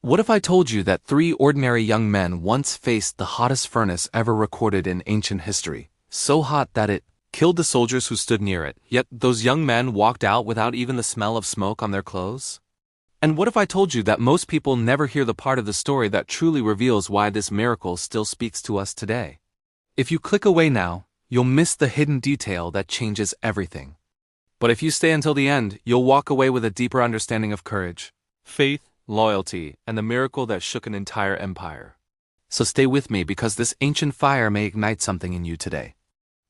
What if I told you that three ordinary young men once faced the hottest furnace ever recorded in ancient history, so hot that it killed the soldiers who stood near it, yet those young men walked out without even the smell of smoke on their clothes? And what if I told you that most people never hear the part of the story that truly reveals why this miracle still speaks to us today? If you click away now, you'll miss the hidden detail that changes everything. But if you stay until the end, you'll walk away with a deeper understanding of courage, faith, loyalty, and the miracle that shook an entire empire. So stay with me because this ancient fire may ignite something in you today.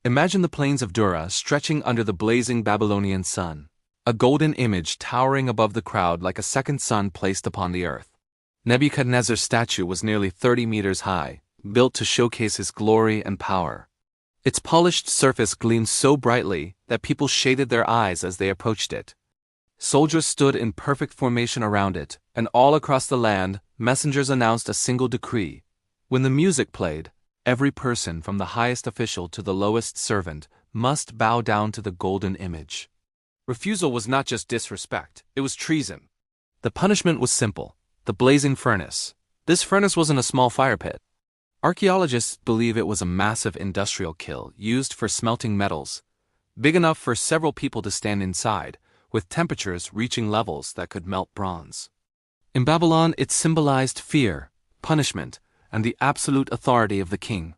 Imagine the plains of Dura stretching under the blazing Babylonian sun, a golden image towering above the crowd like a second sun placed upon the earth. Nebuchadnezzar's statue was nearly 30 meters high, built to showcase his glory and power. Its polished surface gleamed so brightly that people shaded their eyes as they approached it. Soldiers stood in perfect formation around it, and all across the land, messengers announced a single decree. When the music played, every person from the highest official to the lowest servant must bow down to the golden image. Refusal was not just disrespect, it was treason. The punishment was simple: the blazing furnace. This furnace wasn't a small fire pit. Archaeologists believe it was a massive industrial kiln used for smelting metals, big enough for several people to stand inside, with temperatures reaching levels that could melt bronze. In Babylon, it symbolized fear, punishment, and the absolute authority of the king.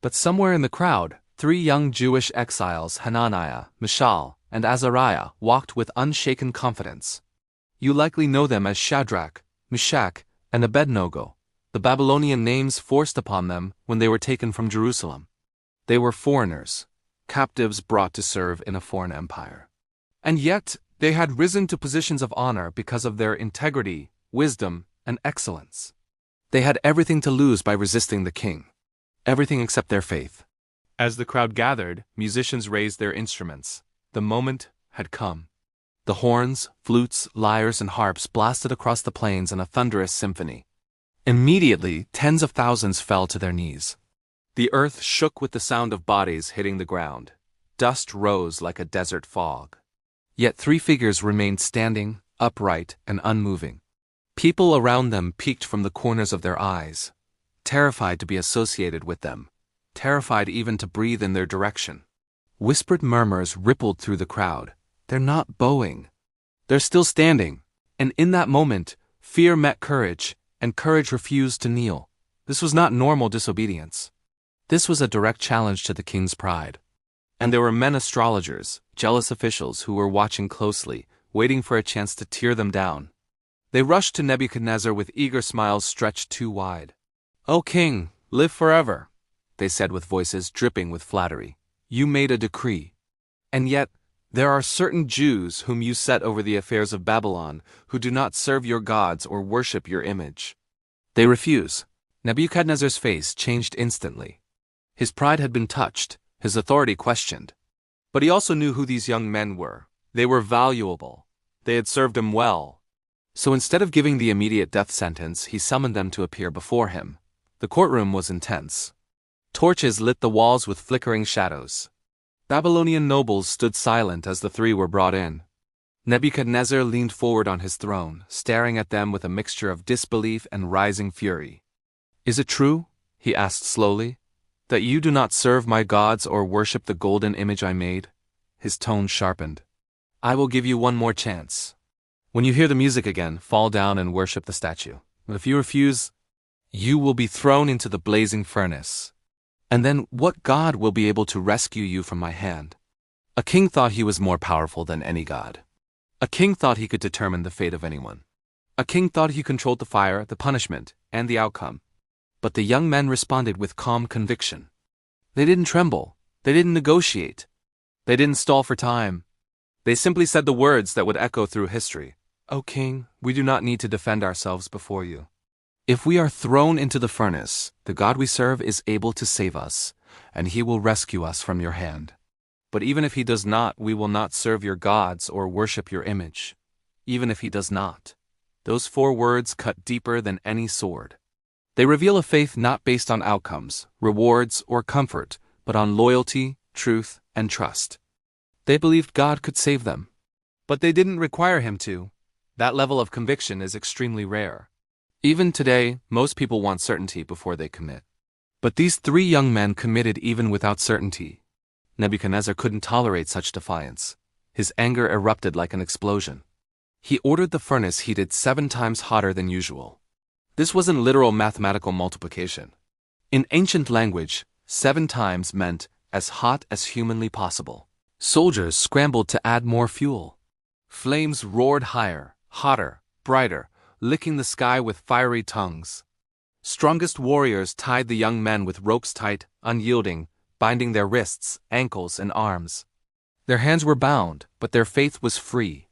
But somewhere in the crowd, three young Jewish exiles, Hananiah, Mishael, and Azariah, walked with unshaken confidence. You likely know them as Shadrach, Meshach, and Abednego, the Babylonian names forced upon them when they were taken from Jerusalem. They were foreigners, captives brought to serve in a foreign empire. And yet, they had risen to positions of honor because of their integrity, wisdom, and excellence. They had everything to lose by resisting the king. Everything except their faith. As the crowd gathered, musicians raised their instruments. The moment had come. The horns, flutes, lyres, and harps blasted across the plains in a thunderous symphony. Immediately, tens of thousands fell to their knees. The earth shook with the sound of bodies hitting the ground. Dust rose like a desert fog. Yet three figures remained standing, upright, and unmoving. People around them peeked from the corners of their eyes, terrified to be associated with them, terrified even to breathe in their direction. Whispered murmurs rippled through the crowd. They're not bowing. They're still standing. And in that moment, fear met courage, and courage refused to kneel. This was not normal disobedience. This was a direct challenge to the king's pride. And there were men astrologers, jealous officials who were watching closely, waiting for a chance to tear them down. They rushed to Nebuchadnezzar with eager smiles stretched too wide. "O king, live forever," they said with voices dripping with flattery. "You made a decree. And yet, there are certain Jews whom you set over the affairs of Babylon who do not serve your gods or worship your image. They refuse." Nebuchadnezzar's face changed instantly. His pride had been touched, his authority questioned. But he also knew who these young men were. They were valuable. They had served him well. So instead of giving the immediate death sentence, he summoned them to appear before him. The courtroom was intense. Torches lit the walls with flickering shadows. Babylonian nobles stood silent as the three were brought in. Nebuchadnezzar leaned forward on his throne, staring at them with a mixture of disbelief and rising fury. "Is it true," he asked slowly, "that you do not serve my gods or worship the golden image I made?" His tone sharpened. "I will give you one more chance. When you hear the music again, fall down and worship the statue. But if you refuse, you will be thrown into the blazing furnace. And then what god will be able to rescue you from my hand?" A king thought he was more powerful than any god. A king thought he could determine the fate of anyone. A king thought he controlled the fire, the punishment, and the outcome. But the young men responded with calm conviction. They didn't tremble. They didn't negotiate. They didn't stall for time. They simply said the words that would echo through history. "O king, we do not need to defend ourselves before you. If we are thrown into the furnace, the God we serve is able to save us, and he will rescue us from your hand. But even if he does not, we will not serve your gods or worship your image. Even if he does not." Those four words cut deeper than any sword. They reveal a faith not based on outcomes, rewards, or comfort, but on loyalty, truth, and trust. They believed God could save them. But they didn't require him to. That level of conviction is extremely rare. Even today, most people want certainty before they commit. But these three young men committed even without certainty. Nebuchadnezzar couldn't tolerate such defiance. His anger erupted like an explosion. He ordered the furnace heated 7 times hotter than usual. This wasn't literal mathematical multiplication. In ancient language, 7 times meant as hot as humanly possible. Soldiers scrambled to add more fuel. Flames roared higher, hotter, brighter, licking the sky with fiery tongues. Strongest warriors tied the young men with ropes tight, unyielding, binding their wrists, ankles, and arms. Their hands were bound, but their faith was free.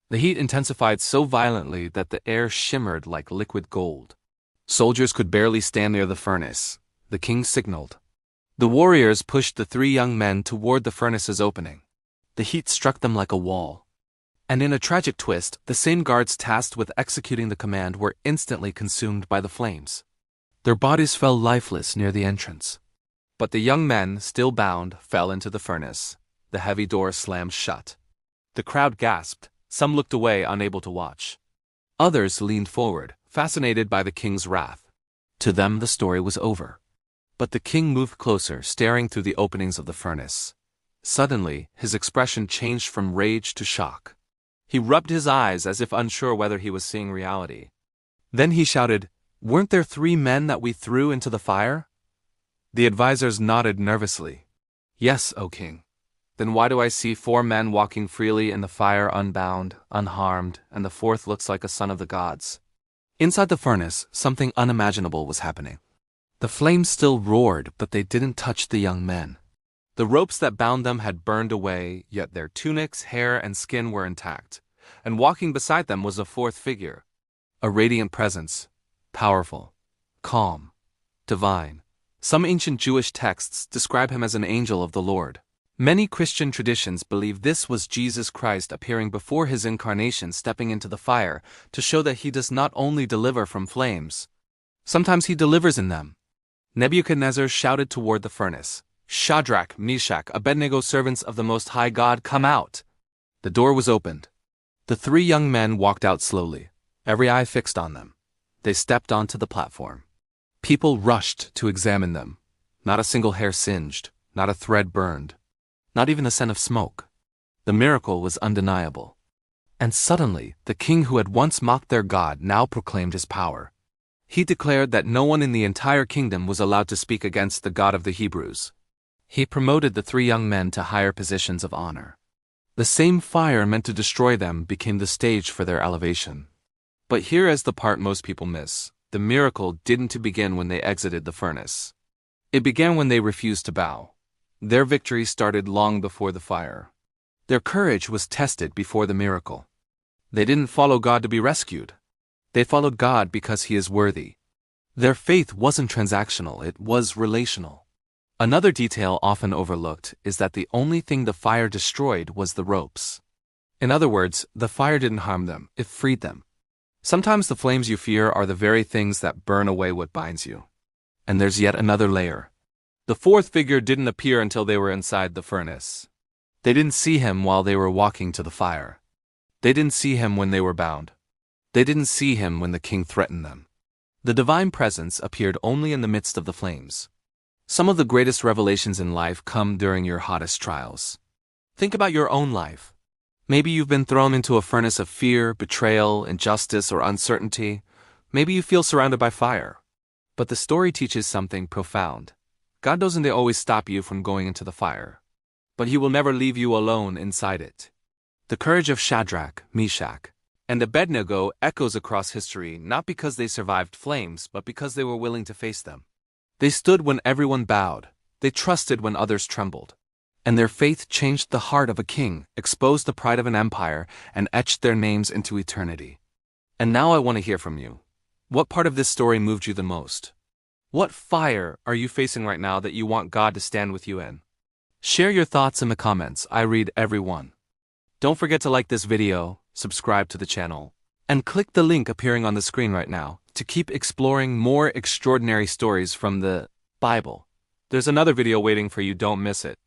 The heat intensified so violently that the air shimmered like liquid gold. Soldiers could barely stand near the furnace. The king signaled. The warriors pushed the 3 young men toward the furnace's opening. The heat struck them like a wall. And in a tragic twist, the same guards tasked with executing the command were instantly consumed by the flames. Their bodies fell lifeless near the entrance. But the young men, still bound, fell into the furnace. The heavy door slammed shut. The crowd gasped. Some looked away, unable to watch. Others leaned forward, fascinated by the king's wrath. To them, the story was over. But the king moved closer, staring through the openings of the furnace. Suddenly, his expression changed from rage to shock. He rubbed his eyes as if unsure whether he was seeing reality. Then he shouted, "Weren't there 3 men that we threw into the fire?" The advisors nodded nervously. "Yes, O king." "Then why do I see 4 men walking freely in the fire unbound, unharmed, and the 4th looks like a son of the gods?" Inside the furnace, something unimaginable was happening. The flames still roared, but they didn't touch the young men. The ropes that bound them had burned away, yet their tunics, hair, and skin were intact. And walking beside them was a 4th figure. A radiant presence, powerful, calm, divine. Some ancient Jewish texts describe him as an angel of the Lord. Many Christian traditions believe this was Jesus Christ appearing before his incarnation, stepping into the fire to show that he does not only deliver from flames. Sometimes he delivers in them. Nebuchadnezzar shouted toward the furnace, "Shadrach, Meshach, Abednego, servants of the Most High God, come out!" The door was opened. The 3 young men walked out slowly, every eye fixed on them. They stepped onto the platform. People rushed to examine them. Not a single hair singed, not a thread burned, not even a scent of smoke. The miracle was undeniable. And suddenly, the king who had once mocked their God now proclaimed his power. He declared that no one in the entire kingdom was allowed to speak against the God of the Hebrews. He promoted the 3 young men to higher positions of honor. The same fire meant to destroy them became the stage for their elevation. But here is the part most people miss. The miracle didn't begin when they exited the furnace. It began when they refused to bow. Their victory started long before the fire. Their courage was tested before the miracle. They didn't follow God to be rescued. They followed God because he is worthy. Their faith wasn't transactional, it was relational. Another detail often overlooked is that the only thing the fire destroyed was the ropes. In other words, the fire didn't harm them, it freed them. Sometimes the flames you fear are the very things that burn away what binds you. And there's yet another layer. The 4th figure didn't appear until they were inside the furnace. They didn't see him while they were walking to the fire. They didn't see him when they were bound. They didn't see him when the king threatened them. The divine presence appeared only in the midst of the flames. Some of the greatest revelations in life come during your hottest trials. Think about your own life. Maybe you've been thrown into a furnace of fear, betrayal, injustice, or uncertainty. Maybe you feel surrounded by fire. But the story teaches something profound. God doesn't always stop you from going into the fire, but he will never leave you alone inside it. The courage of Shadrach, Meshach, and Abednego echoes across history not because they survived flames, but because they were willing to face them. They stood when everyone bowed. They trusted when others trembled. And their faith changed the heart of a king, exposed the pride of an empire, and etched their names into eternity. And now I want to hear from you. What part of this story moved you the most? What fire are you facing right now that you want God to stand with you in? Share your thoughts in the comments. I read every one. Don't forget to like this video, subscribe to the channel, and click the link appearing on the screen right now to keep exploring more extraordinary stories from the Bible. There's another video waiting for you, don't miss it.